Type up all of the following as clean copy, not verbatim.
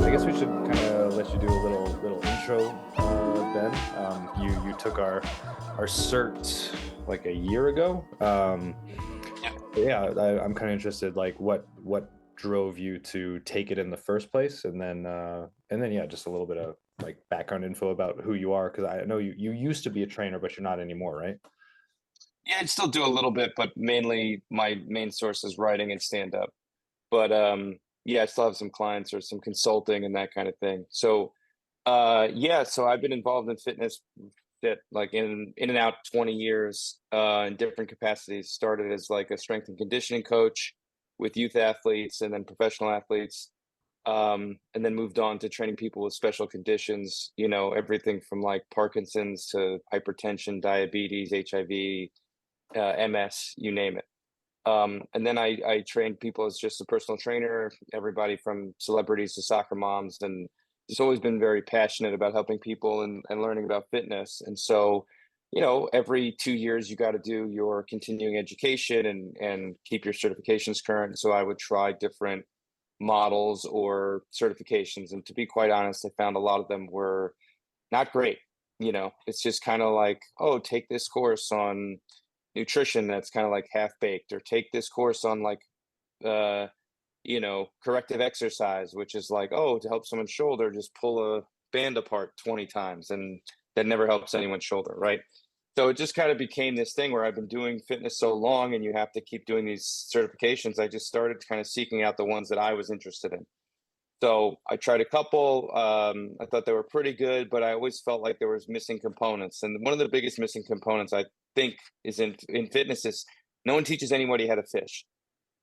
I guess we should kind of let you do a little intro, Ben. You took our cert like a year ago. Yeah. Yeah, I'm kind of interested, like what drove you to take it in the first place, and then yeah, just a little bit of like background info about who you are, because I know you used to be a trainer, but you're not anymore, right? Yeah, I still do a little bit, but mainly my main source is writing and stand up. But yeah, I still have some clients or some consulting and that kind of thing. So I've been involved in fitness that like in and out 20 years in different capacities. Started as like a strength and conditioning coach with youth athletes and then professional athletes. And then moved on to training people with special conditions, everything from like Parkinson's to hypertension, diabetes, HIV, MS, you name it. And then I trained people as just a personal trainer, everybody from celebrities to soccer moms, and just always been very passionate about helping people and learning about fitness. And so, every 2 years you got to do your continuing education and keep your certifications current. So I would try different models or certifications. And to be quite honest, I found a lot of them were not great. It's just kind of like, oh, take this course on nutrition that's kind of like half baked, or take this course on like uh corrective exercise, which is like, oh, to help someone's shoulder, just pull a band apart 20 times, and that never helps anyone's shoulder, right? So it just kind of became this thing where I've been doing fitness so long and you have to keep doing these certifications. I just started kind of seeking out the ones that I was interested in. So I tried a couple. I thought they were pretty good, but I always felt like there was missing components. And one of the biggest missing components I think is in fitness is no one teaches anybody how to fish.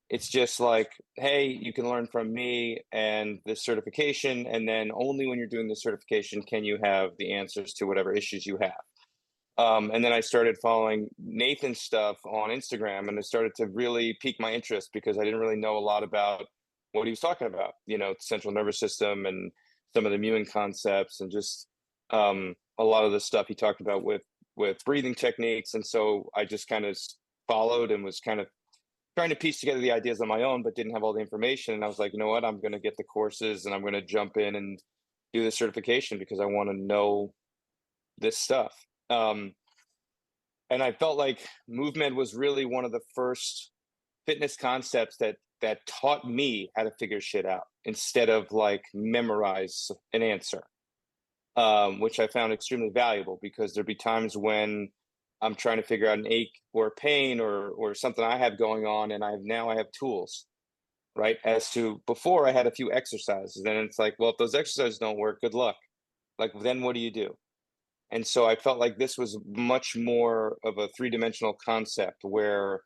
It's just like, hey, you can learn from me and this certification, and then only when you're doing the certification can you have the answers to whatever issues you have. And then I started following Nathan's stuff on Instagram, and it started to really pique my interest because I didn't really know a lot about what he was talking about, central nervous system and some of the immune concepts, and just a lot of the stuff he talked about with breathing techniques. And so I just kind of followed and was kind of trying to piece together the ideas on my own, but didn't have all the information. And I was like, you know what, I'm going to get the courses and I'm going to jump in and do the certification because I want to know this stuff. Um, and I felt like movement was really one of the first fitness concepts that taught me how to figure shit out instead of like memorize an answer, which I found extremely valuable because there'd be times when I'm trying to figure out an ache or pain or something I have going on, and I have tools, right? As to before, I had a few exercises, and it's like, well, if those exercises don't work, good luck. Like, then what do you do? And so I felt like this was much more of a three-dimensional concept where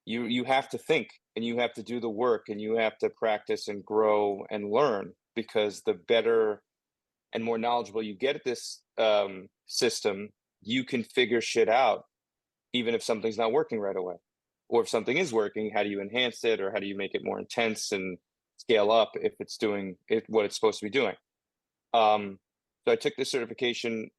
you have to think and you have to do the work and you have to practice and grow and learn, because the better and more knowledgeable you get at this system, you can figure shit out even if something's not working right away. Or if something is working, how do you enhance it, or how do you make it more intense and scale up if it's doing what it's supposed to be doing? So I took this certification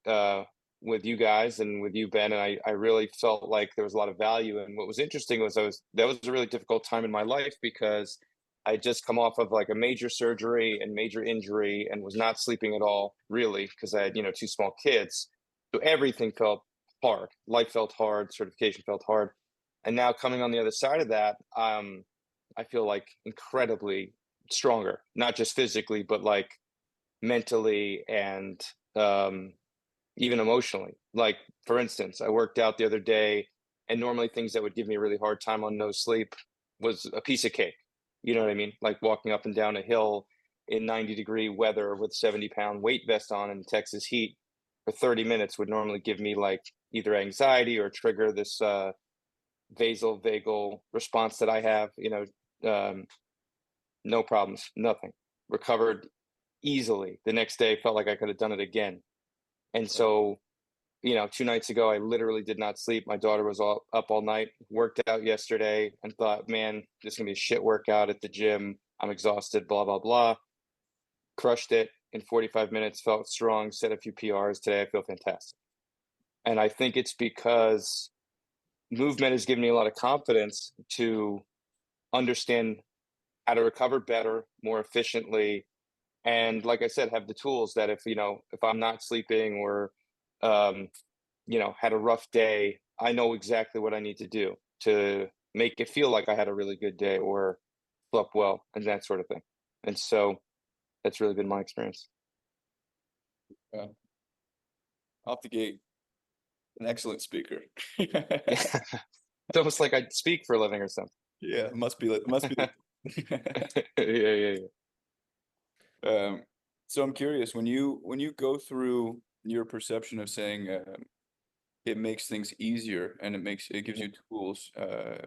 with you guys and with you, Ben, and I really felt like there was a lot of value. And what was interesting was that was a really difficult time in my life because I had just come off of like a major surgery and major injury and was not sleeping at all, really, because I had, two small kids. So everything felt hard. Life felt hard, certification felt hard. And now coming on the other side of that, I feel like incredibly stronger, not just physically, but like mentally and even emotionally. Like, for instance, I worked out the other day, and normally things that would give me a really hard time on no sleep was a piece of cake. You know what I mean? Like walking up and down a hill in 90-degree weather with 70-pound weight vest on in Texas heat for 30 minutes would normally give me like either anxiety or trigger this vagal response that I have. No problems, nothing. Recovered easily. The next day felt like I could have done it again. And Right. so, 2 nights ago, I literally did not sleep. My daughter was up all night, worked out yesterday, and thought, man, this is going to be a shit workout at the gym. I'm exhausted, blah, blah, blah. Crushed it in 45 minutes, felt strong, set a few PRs. Today, I feel fantastic. And I think it's because movement has given me a lot of confidence to understand how to recover better, more efficiently, And like I said, have the tools that if I'm not sleeping or um, had a rough day, I know exactly what I need to do to make it feel like I had a really good day or slept well and that sort of thing. And so that's really been my experience. Yeah. Off the gate, an excellent speaker. Yeah. It's almost like I speak for a living or something. Yeah, must be must be. Yeah. Um, so I'm curious, when you go through your perception of saying it makes things easier and it gives you tools,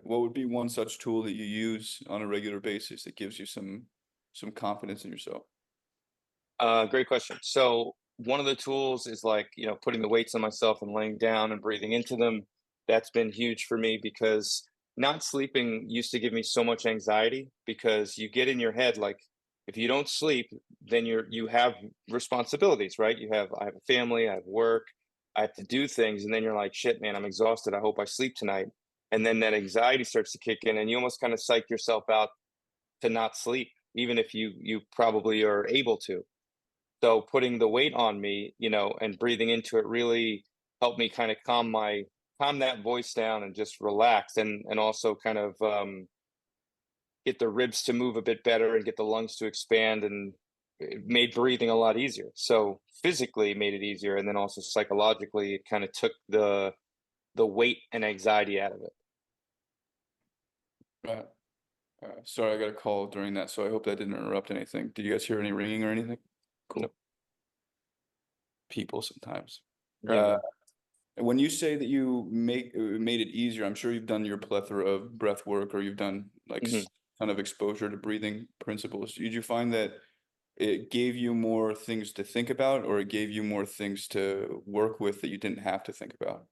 what would be one such tool that you use on a regular basis that gives you some confidence in yourself? Great question. So one of the tools is like, putting the weights on myself and laying down and breathing into them. That's been huge for me because not sleeping used to give me so much anxiety because you get in your head like if you don't sleep, then you have responsibilities, right? I have a family, I have work, I have to do things, and then you're like, shit, man, I'm exhausted. I hope I sleep tonight. And then that anxiety starts to kick in and you almost kind of psych yourself out to not sleep, even if you probably are able to. So putting the weight on me, and breathing into it really helped me kind of calm that voice down and just relax and also kind of get the ribs to move a bit better and get the lungs to expand and it made breathing a lot easier. So physically it made it easier and then also psychologically it kind of took the weight and anxiety out of it. Right. Sorry, I got a call during that, so I hope that didn't interrupt anything. Did you guys hear any ringing or anything? Cool. Nope. People sometimes. Yeah. When you say that you made it easier, I'm sure you've done your plethora of breath work or you've done like Mhm. kind of exposure to breathing principles. Did you find that it gave you more things to think about or it gave you more things to work with that you didn't have to think about?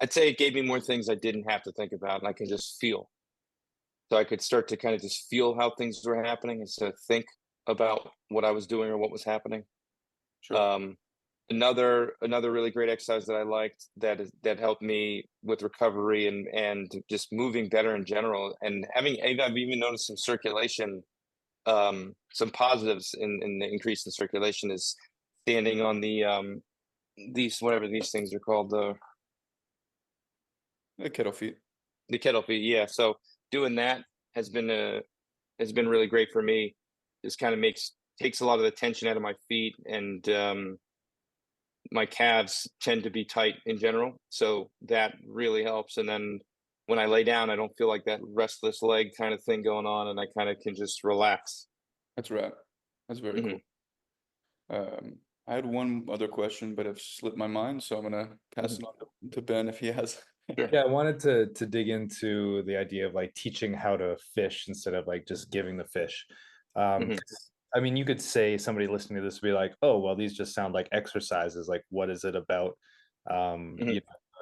I'd say it gave me more things I didn't have to think about and I can just feel. So I could start to kind of just feel how things were happening instead of think about what I was doing or what was happening. Sure. Um, another really great exercise that I liked that helped me with recovery and just moving better in general and I've even noticed some circulation, some positives in the increase in circulation is standing on these whatever these things are called, Kettle feet. the kettle feet. Yeah, so doing that has been really great for me. Just kind of takes a lot of the tension out of my feet and my calves tend to be tight in general, so that really helps. And then when I lay down, I don't feel like that restless leg kind of thing going on, and I kind of can just relax. That's right. That's very Hmm. cool. I had one other question, but I've slipped my mind, so I'm gonna pass Hmm. it on to Ben if he has. Sure. Yeah, I wanted to dig into the idea of like teaching how to fish instead of like just giving the fish. Hmm. 'Cause, I mean, you could say somebody listening to this would be like, "Oh, well, these just sound like exercises. Like, what is it about, Hmm.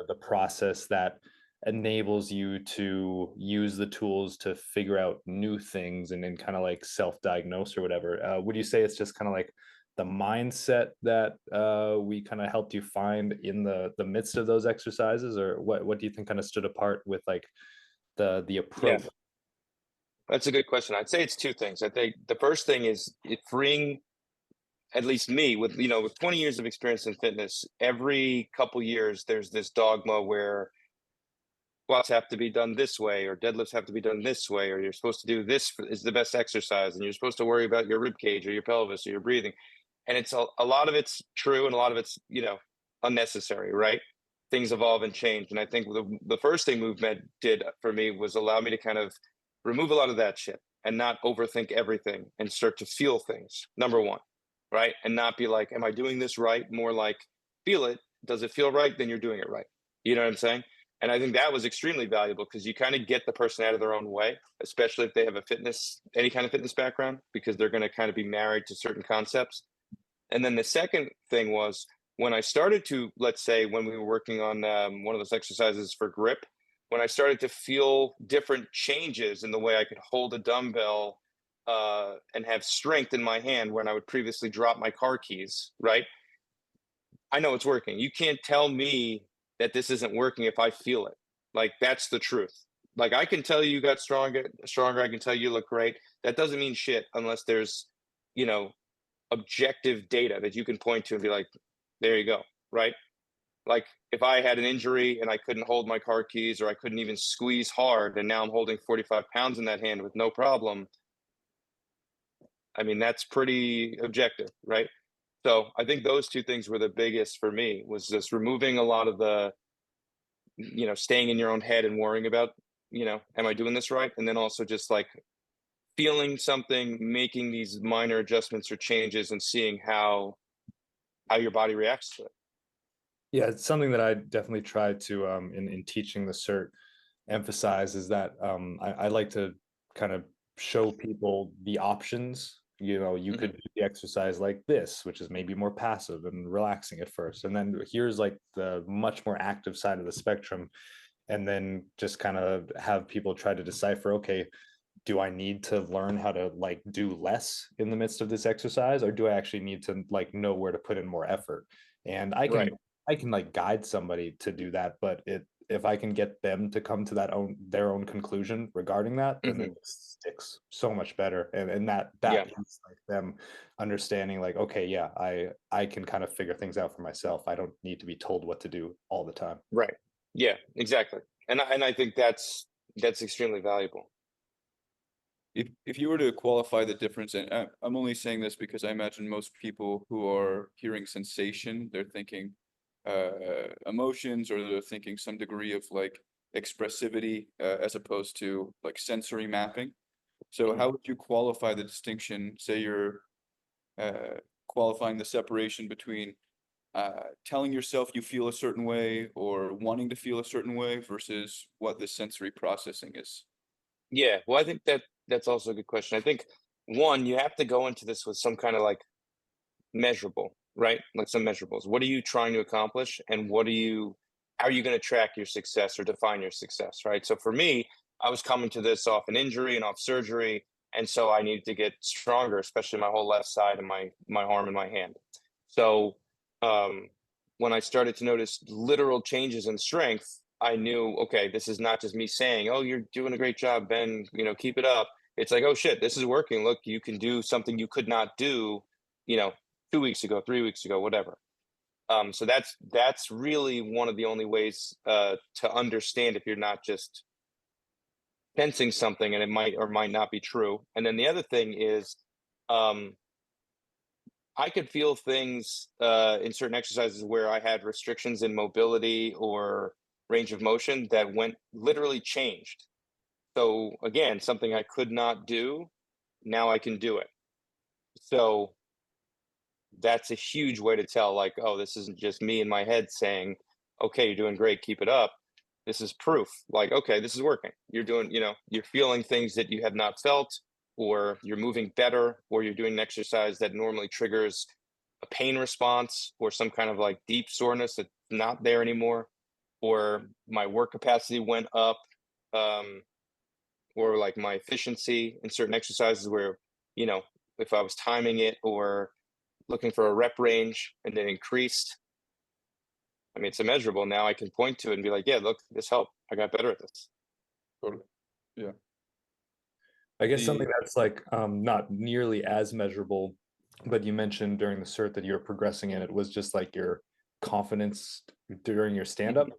the process that enables you to use the tools to figure out new things and then kind of like self-diagnose or whatever?" Would you say it's just kind of like the mindset that we kind of helped you find in the midst of those exercises, or what do you think kind of stood apart with like the Yeah, approach? that's a good question. I'd say it's two things. I think the first thing is it freeing at least me with with 20 years of experience in fitness. Every couple years, there's this dogma where squats have to be done this way or deadlifts have to be done this way or you're supposed to do this is the best exercise and you're supposed to worry about your rib cage or your pelvis or your breathing, and it's a lot of it's true and a lot of it's unnecessary, right? Things evolve and change, and I think the first thing movement did for me was allow me to kind of remove a lot of that shit and not overthink everything and start to feel things, number one, right? And not be like, am I doing this right? More like, feel it. Does it feel right? Then you're doing it right. You know what I'm saying? And I think that was extremely valuable because you kind of get the person out of their own way, especially if they have any kind of fitness background, because they're going to kind of be married to certain concepts. And then the second thing was when I started to, let's say, when we were working on one of those exercises for grip, when I started to feel different changes in the way I could hold a dumbbell and have strength in my hand when I would previously drop my car keys, right? I know it's working. You can't tell me that this isn't working if I feel it. Like that's the truth. Like I can tell you got stronger. I can tell you look great. That doesn't mean shit unless there's you know, objective data that you can point to and be like, there you go, right? Like if I had an injury and I couldn't hold my car keys or I couldn't even squeeze hard, and now I'm holding 45 pounds in that hand with no problem. I mean, that's pretty objective, right? So I think those two things were the biggest for me, was just removing a lot of the, staying in your own head and worrying about, am I doing this right? And then also just like feeling something, making these minor adjustments or changes and seeing how your body reacts to it. Yeah, it's something that I definitely try to in teaching the cert emphasize is that I like to kind of show people the options. You Mhm. could do the exercise like this, which is maybe more passive and relaxing at first, and then here's like the much more active side of the spectrum, and then just kind of have people try to decipher, okay, do I need to learn how to like do less in the midst of this exercise, or do I actually need to like know where to put in more effort? And Right. I can like guide somebody to do that, but if I can get them to come to their own conclusion regarding that, then Hmm. it sticks so much better. And that Yeah. is like them understanding like, okay, yeah, I can kind of figure things out for myself. I don't need to be told what to do all the time. Right. Yeah. Exactly. And I think that's extremely valuable. If you were to qualify the difference, and I'm only saying this because I imagine most people who are hearing sensation, they're thinking emotions, or they're thinking some degree of like expressivity, as opposed to like sensory mapping. So Mhm. how would you qualify the distinction? Say you're qualifying the separation between telling yourself you feel a certain way or wanting to feel a certain way versus what the sensory processing is. Yeah. Well, I think that's also a good question. I think one, you have to go into this with some kind of like measurable, right? Like some measurables. What are you trying to accomplish, and how are you going to track your success or define your success, right? So for me, I was coming to this off an injury and off surgery, and so I needed to get stronger, especially my whole left side and my arm and my hand. So um, when I started to notice literal changes in strength, I knew, okay, this is not just me saying, "Oh, you're doing a great job, Ben. Keep it up." It's like, "Oh shit, this is working. Look, you can do something you could not do, you know, 2 weeks ago, 3 weeks ago, whatever." So that's really one of the only ways to understand if you're not just sensing something and it might or might not be true. And then the other thing is, um, I could feel things in certain exercises where I had restrictions in mobility or range of motion that went literally changed. So again, something I could not do, now I can do it. So that's a huge way to tell, like, oh, this isn't just me in my head saying, okay, you're doing great, keep it up. This is proof, like, okay, this is working. You're doing, you're feeling things that you have not felt, or you're moving better, or you're doing an exercise that normally triggers a pain response or some kind of like deep soreness that's not there anymore, or my work capacity went up, um, or like my efficiency in certain exercises where, you know, if I was timing it or looking for a rep range and then increased. I mean, it's immeasurable. Now I can point to it and be like, yeah, look, this helped. I got better at this. Totally. Yeah. I guess The something that's like not nearly as measurable, but you mentioned during the cert that you're progressing in it was just like your confidence during your stand-up Mhm.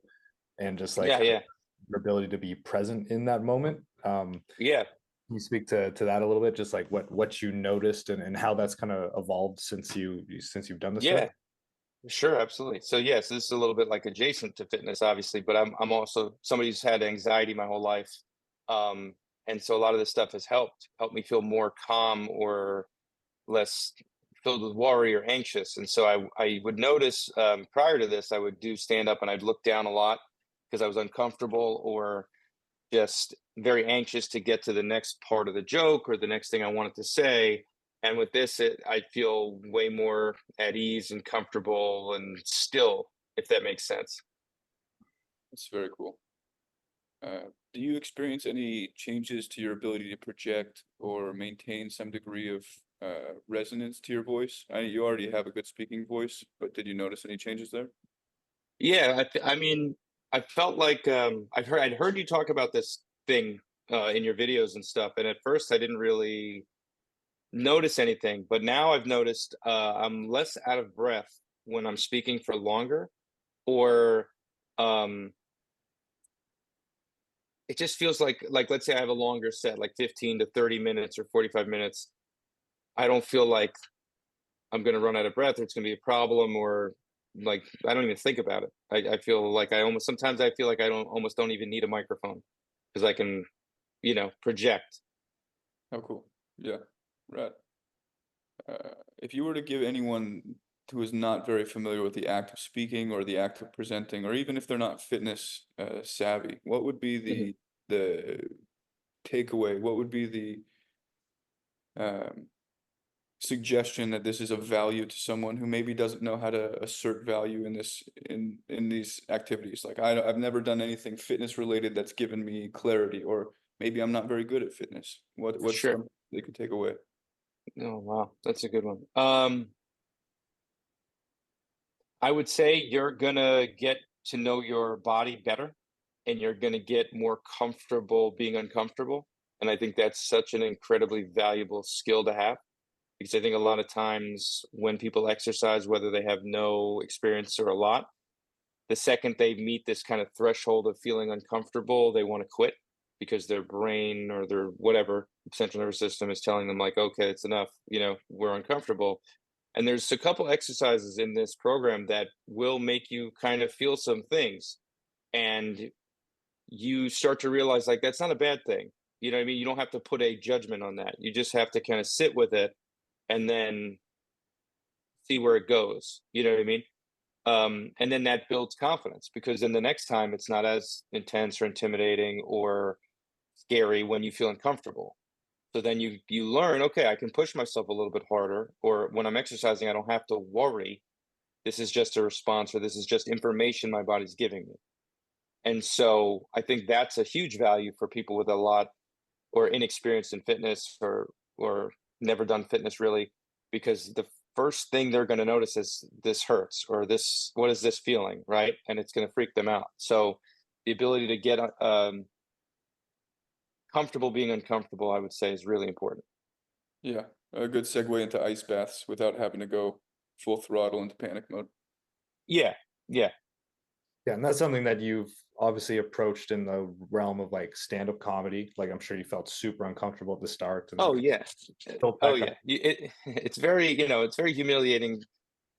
and just Yeah, like yeah, your ability to be present in that moment. yeah, Can you speak to that a little bit, just like what you noticed and how that's kind of evolved since you've done the cert? yeah. Sure, absolutely. So yes, this is a little bit like adjacent to fitness, obviously, but I'm also somebody who's had anxiety my whole life, um, and so a lot of this stuff has helped me feel more calm or less filled with worry or anxious. And so I would notice, prior to this, I would do stand up and I'd look down a lot because I was uncomfortable or just very anxious to get to the next part of the joke or the next thing I wanted to say. And with this, I feel way more at ease and comfortable and still, if that makes sense. It's very cool. Do you experience any changes to your ability to project or maintain some degree of resonance to your voice? You already have a good speaking voice, but did you notice any changes there? Yeah, I mean, I felt like I'd heard you talk about this thing in your videos and stuff, and at first I didn't really notice anything, but now I've noticed I'm less out of breath when I'm speaking for longer, or um, it just feels like let's say I have a longer set, like 15 to 30 minutes or 45 minutes. I don't feel like I'm going to run out of breath or it's going to be a problem, or like I don't even think about it. I feel like I almost sometimes I feel like I don't even need a microphone because I can, project. How cool. Yeah. Right. If you were to give anyone who is not very familiar with the act of speaking or the act of presenting, or even if they're not fitness savvy, what would be Mhm. the takeaway? What would be the um, suggestion that this is of value to someone who maybe doesn't know how to assert value in this in these activities? Like I've never done anything fitness related that's given me clarity, or maybe I'm not very good at fitness. What's Sure. something they could take away? Oh wow, that's a good one. I would say you're gonna get to know your body better, and you're gonna get more comfortable being uncomfortable. And I think that's such an incredibly valuable skill to have, because I think a lot of times when people exercise, whether they have no experience or a lot, the second they meet this kind of threshold of feeling uncomfortable, they want to quit because their brain or their whatever central nervous system is telling them like, okay, it's enough, we're uncomfortable. And there's a couple exercises in this program that will make you kind of feel some things. And you start to realize like that's not a bad thing. You know what I mean? You don't have to put a judgment on that. You just have to kind of sit with it and then see where it goes. You know what I mean? And then that builds confidence, because then the next time it's not as intense or intimidating or scary when you feel uncomfortable. So then you learn, okay, I can push myself a little bit harder, or when I'm exercising, I don't have to worry. This is just a response, or this is just information my body's giving me. And so I think that's a huge value for people with a lot or inexperienced in fitness, or never done fitness really, because the first thing they're going to notice is this hurts, or this, what is this feeling, right? And it's going to freak them out. So the ability to get comfortable being uncomfortable, I would say, is really important. Yeah, a good segue into ice baths without having to go full throttle into panic mode. Yeah, yeah. Yeah, and that's something that you've obviously approached in the realm of like stand-up comedy. Like I'm sure you felt super uncomfortable at the start and Oh yeah. built Oh back yeah. up. It's very, it's very humiliating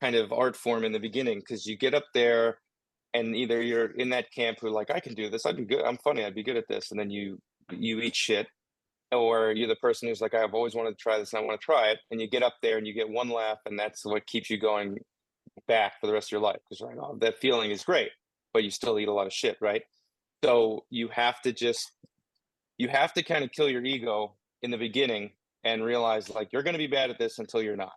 kind of art form in the beginning, because you get up there and either you're in that camp who like, I can do this, I'd be good, I'm funny, I'd be good at this, and then you eat shit, or you're the person who's like, I've always wanted to try this and I want to try it, and you get up there and you get one laugh, and that's what keeps you going back for the rest of your life, because like, oh, that feeling is great, but you still eat a lot of shit, right? So you have to kind of kill your ego in the beginning and realize like you're going to be bad at this until you're not.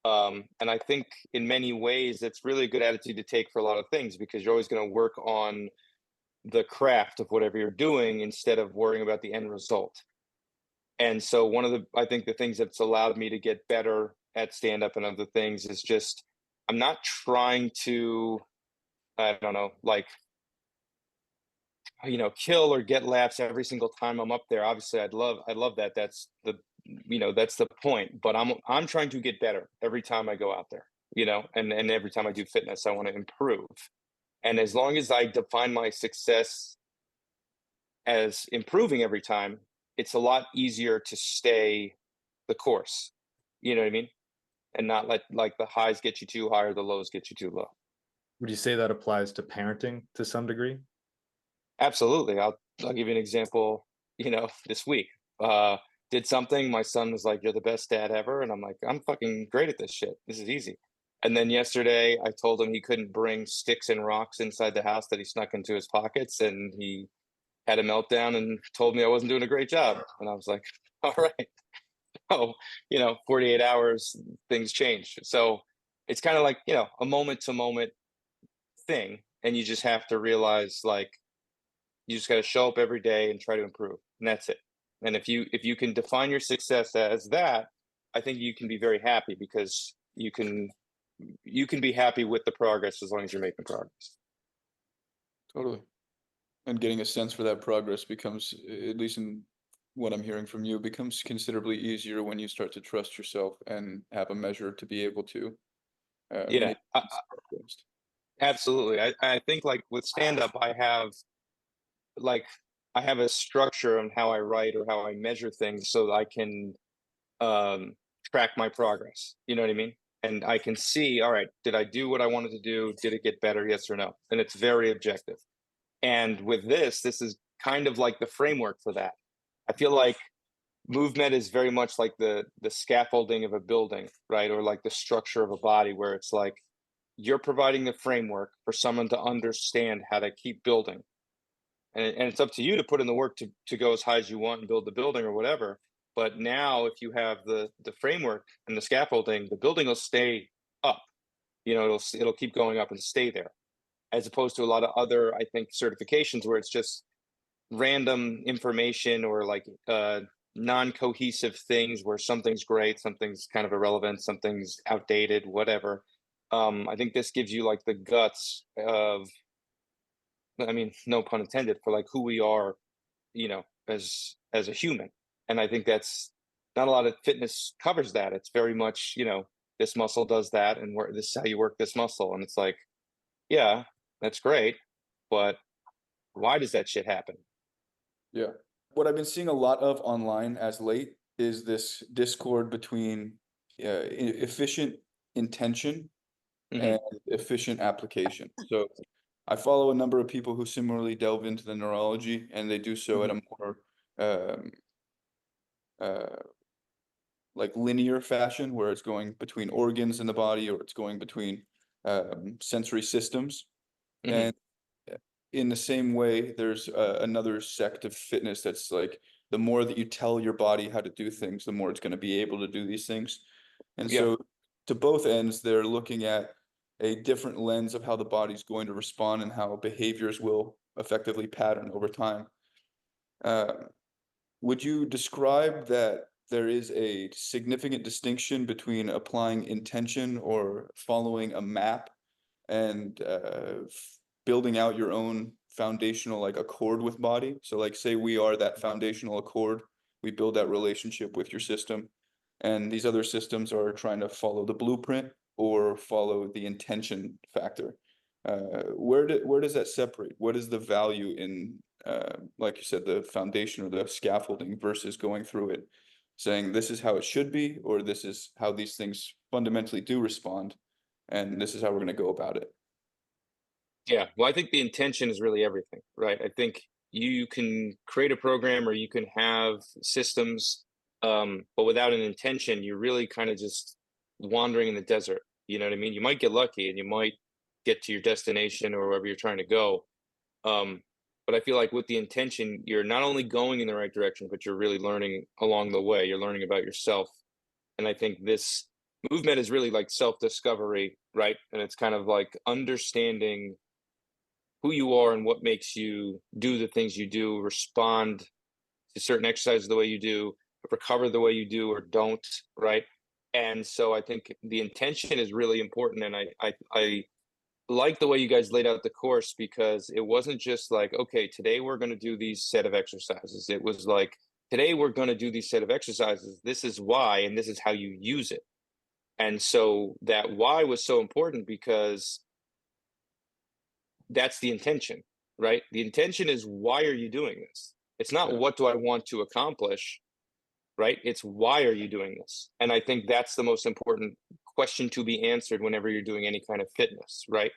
And I think in many ways it's really a good attitude to take for a lot of things, because you're always going to work on the craft of whatever you're doing instead of worrying about the end result. And so one of the, I think the things that's allowed me to get better at stand up and other things is just, I'm not trying to, I don't know, like, kill or get laughs every single time I'm up there. Obviously I love that. That's the, that's the point, but I'm trying to get better every time I go out there, and every time I do fitness, I want to improve. And as long as I define my success as improving every time, it's a lot easier to stay the course. You know what I mean? And not let like the highs get you too high or the lows get you too low. Would you say that applies to parenting to some degree? Absolutely. I'll give you an example, this week. Uh did something, my son was like, "You're the best dad ever." And I'm like, "I'm fucking great at this shit. This is easy." And then yesterday I told him he couldn't bring sticks and rocks inside the house that he snuck into his pockets, and he had a meltdown and told me I wasn't doing a great job. And I was like, "All right." Oh, 48 hours, things change. So it's kind of like, a moment to moment thing. And you just have to realize like you just got to show up every day and try to improve. And that's it. And if you can define your success as that, I think you can be very happy, because you can be happy with the progress as long as you're making progress. Totally. And getting a sense for that progress becomes, at least what I'm hearing from you, becomes considerably easier when you start to trust yourself and have a measure to be able to Yeah, make things against. absolutely. I think like with stand up, like I have a structure on how I write or how I measure things so that I can um track my progress. You know what I mean? And I can see, all right, did I do what I wanted to do? Did it get better? Yes or no? And it's very objective. And with this is kind of like the framework for that. I feel like movement is very much like the scaffolding of a building, right? Or like the structure of a body where it's like you're providing the framework for someone to understand how to keep building. And it's up to you to put in the work to go as high as you want and build the building or whatever. But now if you have the framework and the scaffolding, the building will stay up. You know, it'll keep going up and stay there, as opposed to a lot of other, I think, certifications where it's just random information or like non-cohesive things where something's great, something's kind of irrelevant, something's outdated, whatever. I think this gives you like the guts of, I mean, no pun intended, for like who we are, you know, as a human. And I think that's not a lot of fitness covers that. It's very much, you know, this muscle does that, and this is how you work this muscle. And it's like, yeah, that's great, but why does that shit happen? Yeah. What I've been seeing a lot of online as late is this discord between efficient intention Hmm. and efficient application. So I follow a number of people who similarly delve into the neurology, and they do so at Hmm. a more um, uh, like linear fashion, where it's going between organs in the body or it's going between sensory systems. Hmm. And in the same way, there's another sect of fitness that's like the more that you tell your body how to do things, the more it's going to be able to do these things. And Yeah. so, to both ends, they're looking at a different lens of how the body's going to respond and how behaviors will effectively pattern over time. Uh, would you describe that there is a significant distinction between applying intention or following a map and building out your own foundational like accord with body? So like say we are that foundational accord, we build that relationship with your system, and these other systems are trying to follow the blueprint or follow the intention factor. Where does that separate? What is the value in like you said, the foundation or the scaffolding versus going through it, saying this is how it should be, or this is how these things fundamentally do respond, and this is how we're going to go about it. Yeah. Well, I think the intention is really everything, right? I think you can create a program or you can have systems, but without an intention, you're really kind of just wandering in the desert. You know what I mean? You might get lucky and you might get to your destination or wherever you're trying to go. Um, but I feel like with the intention, you're not only going in the right direction, but you're really learning along the way. You're learning about yourself. And I think this movement is really like self discovery, right? And it's kind of like understanding who you are and what makes you do the things you do, respond to certain exercises the way you do, recover the way you do or don't, right? And so I think the intention is really important. And I like the way you guys laid out the course because it wasn't just like, okay, today we're going to do these set of exercises. It was like, today we're going to do these set of exercises. This is why, and this is how you use it. And so that why was so important because that's the intention, right? The intention is why are you doing this? It's not Yeah. what do I want to accomplish, right? It's why are you doing this? And I think that's the most important question to be answered whenever you're doing any kind of fitness, right?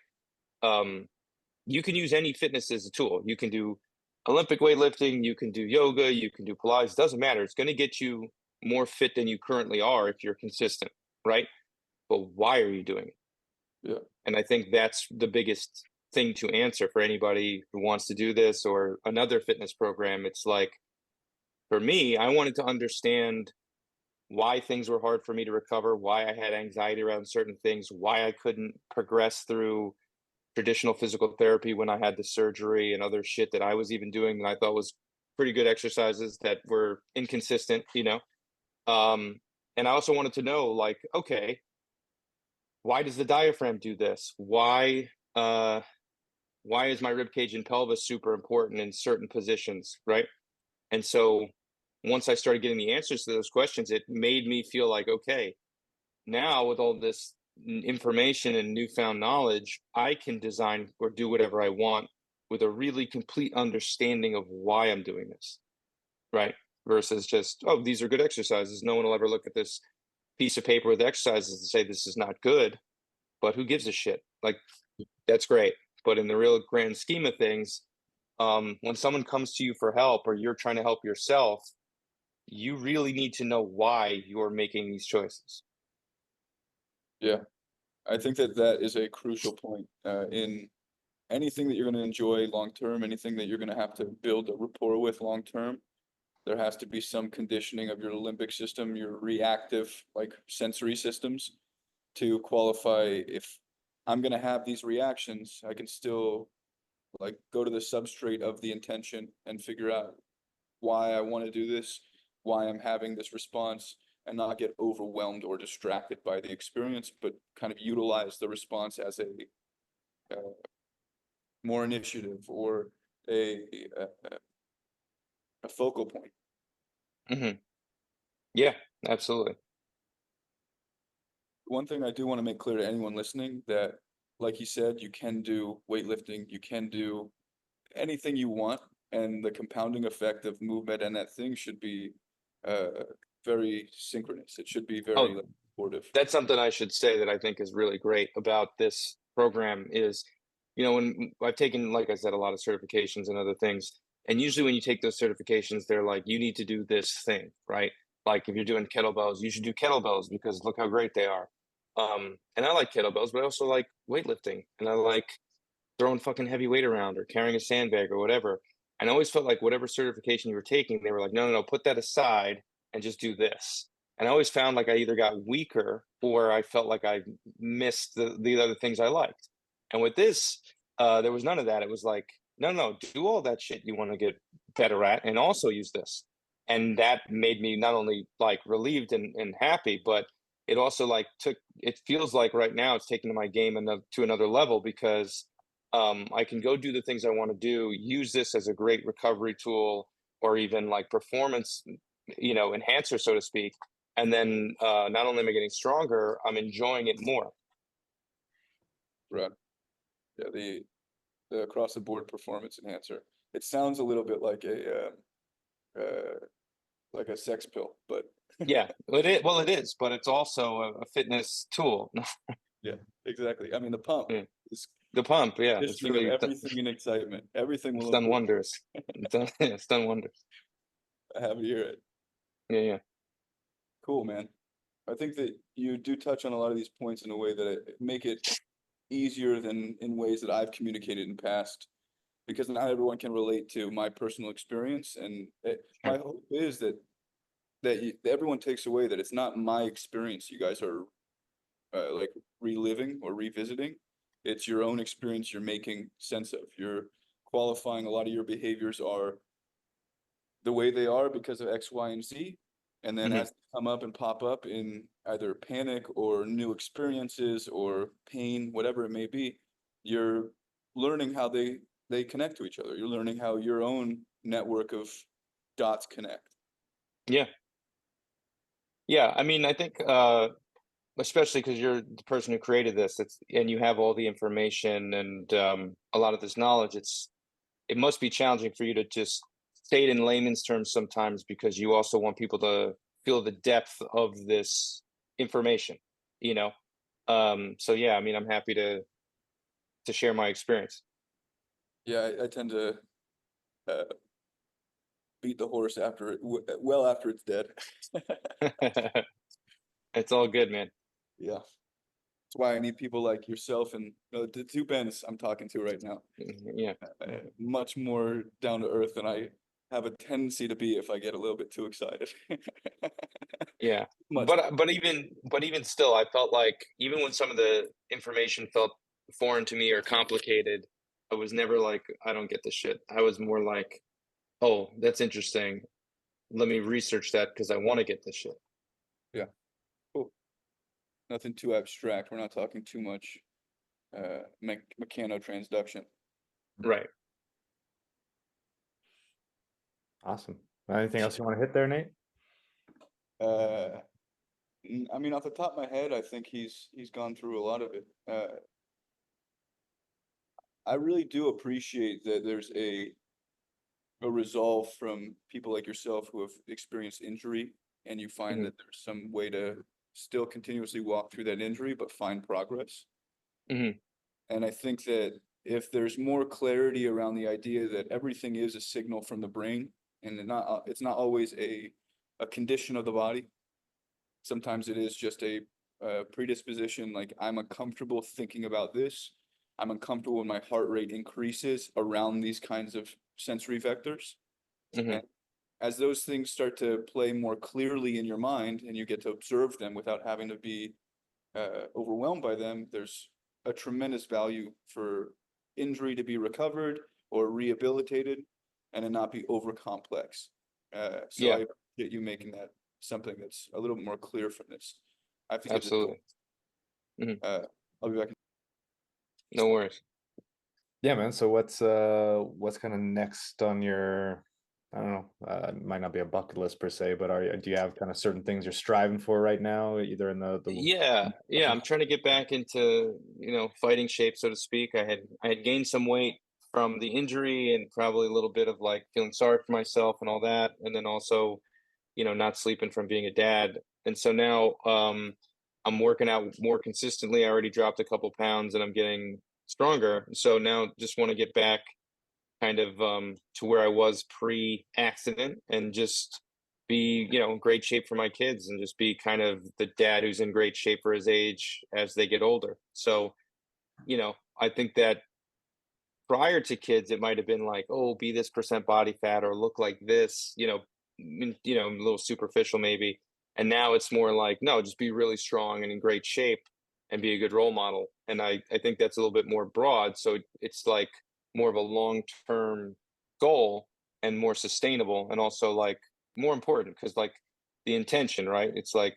Um, you can use any fitness as a tool. You can do Olympic weightlifting, you can do yoga, you can do Pilates, doesn't matter. It's going to get you more fit than you currently are if you're consistent, right? But why are you doing it? Yeah. And I think that's the biggest thing to answer for anybody who wants to do this or another fitness program. It's like, for me, I wanted to understand why things were hard for me to recover, why I had anxiety around certain things, why I couldn't progress through traditional physical therapy when I had the surgery and other shit that I was even doing that I thought was pretty good exercises that were inconsistent, you know? Um, and I also wanted to know, like, okay, why does the diaphragm do this? Why is my rib cage and pelvis super important in certain positions, right? And so once I started getting the answers to those questions, it made me feel like, okay, now with all this information and newfound knowledge, I can design or do whatever I want with a really complete understanding of why I'm doing this, right? Versus just, oh, these are good exercises. No one will ever look at this piece of paper with exercises and say this is not good, but who gives a shit? Like, that's great. But in the real grand scheme of things, when someone comes to you for help or you're trying to help yourself, you really need to know why you're making these choices. Yeah, I think that that is a crucial point in anything that you're going to enjoy long term, anything that you're going to have to build a rapport with long term. There has to be some conditioning of your limbic system, your reactive, like sensory systems, to qualify. If I'm going to have these reactions, I can still like go to the substrate of the intention and figure out why I want to do this, why I'm having this response, and not get overwhelmed or distracted by the experience, but kind of utilize the response as a more initiative or a a, a focal point. Hmm. Yeah, absolutely. One thing I do want to make clear to anyone listening that, like you said, you can do weightlifting, you can do anything you want, and the compounding effect of movement and that thing should be very synchronous. It should be very Oh, like, supportive. that's something I should say that I think is really great about this program is, when I've taken, like I said, a lot of certifications and other things, and usually when you take those certifications, they're like, you need to do this thing, right? Like if you're doing kettlebells, you should do kettlebells because look how great they are. And I like kettlebells, but I also like weightlifting, and I like throwing fucking heavy weight around or carrying a sandbag or whatever. And I always felt like whatever certification you were taking, they were like, no, no, no, put that aside and just do this. And I always found like I either got weaker or I felt like I missed the other things I liked. And with this, there was none of that. It was like, no, no, do all that shit you want to get better at and also use this. And that made me not only like relieved and happy, but it also like it feels like right now it's taking my game to another level because I can go do the things I want to do, use this as a great recovery tool or even like performance, enhancer, so to speak. And then not only am I getting stronger, I'm enjoying it more. Right. Yeah, the across the board performance enhancer. It sounds a little bit like a sex pill, but Yeah, it is. Well, it is, but it's also a fitness tool. yeah, exactly. I mean, the pump Yeah. is The pump, yeah, it's history of really everything in excitement. Everything it's will done improve. wonders. It's done wonders. I have to hear it. Yeah, yeah. Cool, man. I think that you do touch on a lot of these points in a way that make it easier than in ways that I've communicated in past, because not everyone can relate to my personal experience. And my Sure. hope is that everyone takes away that it's not my experience you guys are like reliving or revisiting. It's your own experience you're making sense of. You're qualifying a lot of your behaviors are the way they are because of X, Y, and Z. And then Hmm. as they come up and pop up in either panic or new experiences or pain, whatever it may be, you're learning how they connect to each other. You're learning how your own network of dots connect. Yeah, yeah. I mean, I think especially because you're the person who created this, and you have all the information and a lot of this knowledge. It must be challenging for you to just say it in layman's terms sometimes because you also want people to feel the depth of this information, you know. So yeah, I mean, I'm happy to share my experience. Yeah, I tend to uh, beat the horse after it, well after it's dead. It's all good, man. Yeah. That's why I need people like yourself and the two Bens I'm talking to right now. Yeah, Much more down to earth than I have a tendency to be if I get a little bit too excited. yeah. Much. But even still, I felt like even when some of the information felt foreign to me or complicated, I was never like, I don't get this shit. I was more like, oh, that's interesting. Let me research that because I want to get this shit. Yeah. Cool. Nothing too abstract. We're not talking too much mechanotransduction. Right. Awesome. Anything else you want to hit there, Nate? I mean, off the top of my head, I think he's gone through a lot of it. I really do appreciate that there's a resolve from people like yourself who have experienced injury, and you find Mhm. that there's some way to still continuously walk through that injury, but find progress. Mhm. And I think that if there's more clarity around the idea that everything is a signal from the brain, and it's not always a condition of the body. Sometimes it is just a predisposition, like I'm uncomfortable thinking about this. I'm uncomfortable when my heart rate increases around these kinds of sensory vectors. Mhm. And as those things start to play more clearly in your mind and you get to observe them without having to be overwhelmed by them, there's a tremendous value for injury to be recovered or rehabilitated and to not be over complex. So Yeah, I appreciate you making that something that's a little more clear from this. I have to get this absolutely. Mhm. done. I'll be back. No worries. Yeah, man. So what's kind of next on your, I don't know, it might not be a bucket list per se, but do you have kind of certain things you're striving for right now, either in the Yeah, I'm trying to get back into, fighting shape, so to speak. I had gained some weight from the injury and probably a little bit of like feeling sorry for myself and all that. And then also, not sleeping from being a dad. And so now I'm working out more consistently. I already dropped a couple pounds and I'm getting stronger. So now just want to get back kind of to where I was pre-accident and just be, in great shape for my kids and just be kind of the dad who's in great shape for his age as they get older. So, I think that prior to kids, it might have been like, oh, be this percent body fat or look like this, a little superficial maybe. And now it's more like, no, just be really strong and in great shape and be a good role model. And I think that's a little bit more broad. So it's like more of a long-term goal and more sustainable and also like more important because like the intention, right? It's like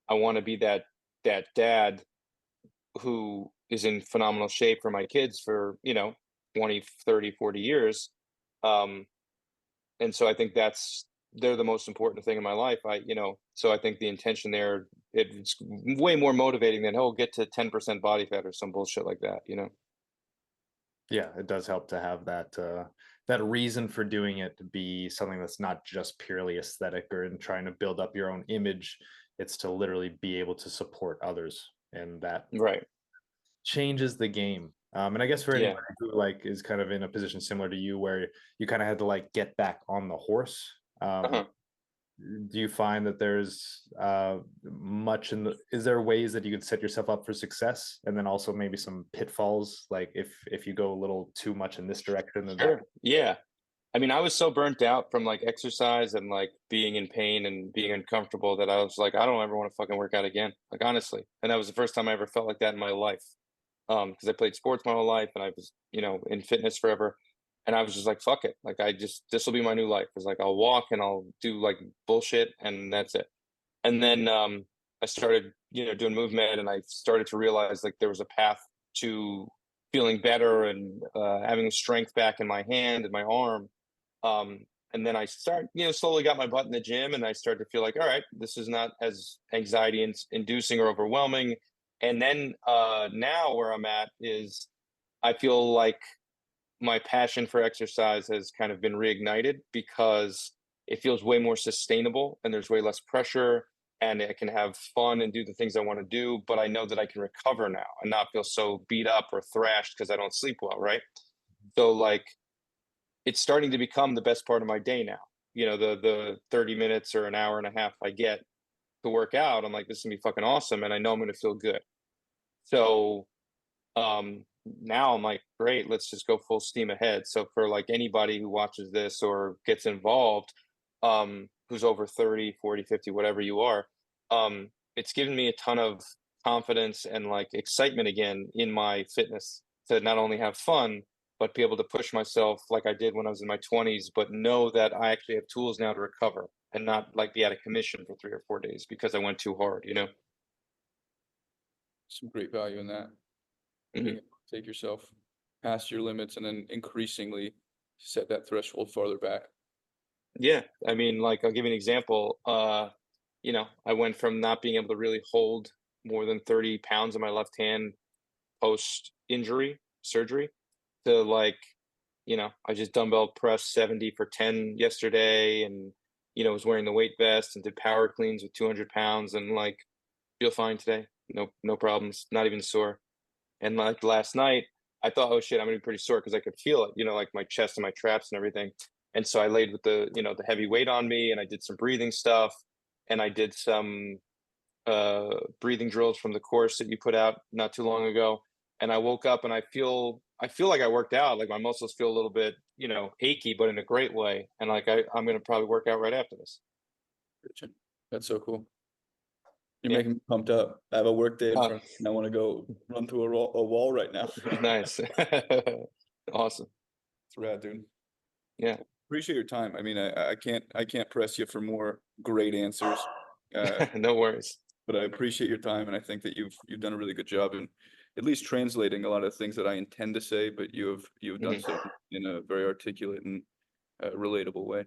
I want to be that dad who is in phenomenal shape for my kids for 20, 30, 40 years. um and so I think they're the most important thing in my life. So I think the intention there, it's way more motivating than, oh, get to 10% body fat or some bullshit like that. Yeah, it does help to have that reason for doing it to be something that's not just purely aesthetic or in trying to build up your own image. It's to literally be able to support others, and that Right. changes the game. And I guess for Yeah. anybody who like is kind of in a position similar to you, where you kind of had to like get back on the horse, Uh-huh. do you find that there's much in the, is there ways that you could set yourself up for success, and then also maybe some pitfalls, like if you go a little too much in this direction then that. Sure. Yeah. I mean, I was so burnt out from like exercise and like being in pain and being uncomfortable that I was like, I don't ever want to fucking work out again. Like honestly. And that was the first time I ever felt like that in my life. Because I played sports my whole life and I was, in fitness forever. And I was just like, fuck it. Like this will be my new life. It's like I'll walk and I'll do like bullshit and that's it. And then I started, doing movement and I started to realize like there was a path to feeling better and having strength back in my hand and my arm. um, and then I slowly got my butt in the gym and I started to feel like, all right, this is not as anxiety inducing or overwhelming. And then now where I'm at is I feel like my passion for exercise has kind of been reignited because it feels way more sustainable and there's way less pressure and I can have fun and do the things I want to do. But I know that I can recover now and not feel so beat up or thrashed because I don't sleep well. Right. So like it's starting to become the best part of my day now. The 30 minutes or an hour and a half I get to work out, I'm like, this is gonna be fucking awesome, and I know I'm gonna feel good. So now I'm like, great, let's just go full steam ahead. So for like anybody who watches this or gets involved, who's over 30, 40, 50, whatever you are, it's given me a ton of confidence and like excitement again in my fitness to not only have fun, but be able to push myself like I did when I was in my 20s, but know that I actually have tools now to recover and not like be out of commission for 3 or 4 days because I went too hard. Some great value in that. Mhm. Being able to take yourself past your limits and then increasingly set that threshold farther back. Yeah, I mean, like, I'll give you an example. You know, I went from not being able to really hold more than 30 pounds in my left hand post injury surgery to like, you know, I just dumbbell pressed 70 for 10 yesterday and, you know, was wearing the weight vest and did power cleans with 200 pounds and like feel fine today. No problems, not even sore. And like last night, I thought, oh shit, I'm gonna be pretty sore because I could feel it, you know, like my chest and my traps and everything. And so I laid with the, you know, the heavy weight on me and I did some breathing stuff and I did some breathing drills from the course that you put out not too long ago. And I woke up and I feel like I worked out. Like my muscles feel a little bit, you know, achy, but in a great way. And like I'm gonna probably work out right after this. Gotcha. That's so cool. You're Yeah. making me pumped up. I have a work day in Uh, front of me, and I want to go run through a wall right now. nice. Awesome. It's rad, dude. Yeah. Appreciate your time. I mean, I can't press you for more great answers, uh, No worries. but I appreciate your time, and I think that you've done a really good job in at least translating a lot of things that I intend to say, but you've done Mhm. so in a very articulate and relatable way.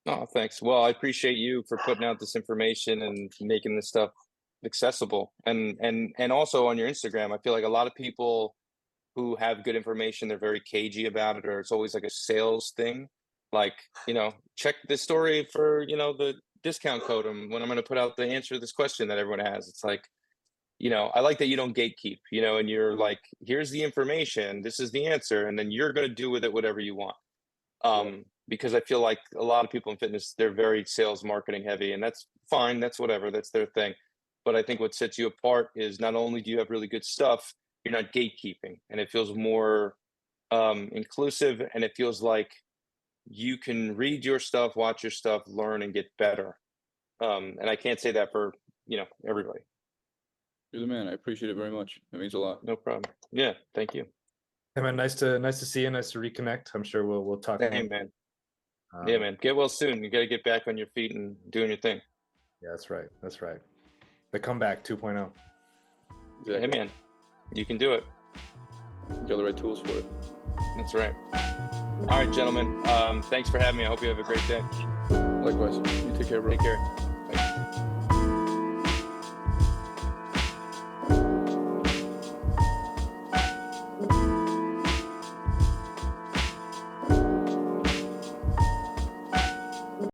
Oh, thanks. Well, I appreciate you for putting out this information and making this stuff accessible. And also on your Instagram, I feel like a lot of people who have good information, they're very cagey about it, or it's always like a sales thing. Like, you know, check this story for, you know, the discount code and when I'm going to put out the answer to this question that everyone has. It's like, you know, I like that you don't gatekeep, you know, and you're like, here's the information, this is the answer, and then you're going to do with it whatever you want. Yeah. Because I feel like a lot of people in fitness, they're very sales marketing heavy, and that's fine. That's whatever. That's their thing. But I think what sets you apart is not only do you have really good stuff, you're not gatekeeping, and it feels more inclusive, and it feels like you can read your stuff, watch your stuff, learn, and get better. And I can't say that for, you know, everybody. You're the man. I appreciate it very much. It means a lot. No problem. Yeah, thank you. Hey man, nice to see you. Nice to reconnect. I'm sure we'll talk Hey, more. man. Yeah, Um, man. Get well soon. You got to get back on your feet and doing your thing. yeah, that's right. That's right. The comeback 2.0. Hey, Exactly. man. You can do it. You got the right tools for it. That's right. All right, gentlemen. Thanks for having me. I hope you have a great day. Likewise. You take care, bro. Take care.